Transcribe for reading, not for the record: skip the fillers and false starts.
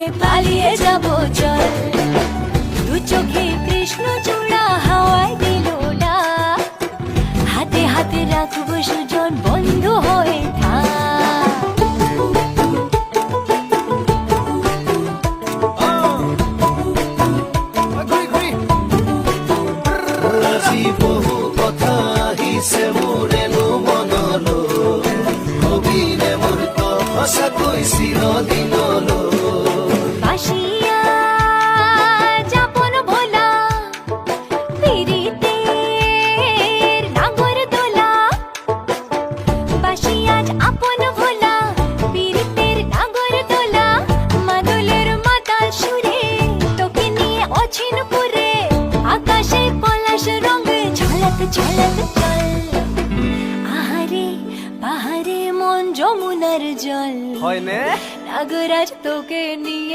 পালিয়ে যাব চল, দু চোখে কৃষ্ণ চূড়া হাওয়ায় দিল না, হাতে হাতে রাখবো সুজন বন্ধু হয়ে থাক। বহু কথা আহিছে মোৰেনো মনলৈ, কবিৰে মোৰ সঁচাকৈ চিৰদিনলৈ। বাসিয়া যাপন ভোলা, পিরিতের নাগর দোলা, বাসিয়া আপন ভোলা, পিরিতের নাগর দোলা, মাদলের মাতাল সুরে তোকে নিয়ে অচিন পুরে, আকাশে পলাশ রঙ ঝলক ঝলক চল, আহারে পাহাড়ে মন যমুনার জল, হয় না? নাগরাজ তোকে নিয়ে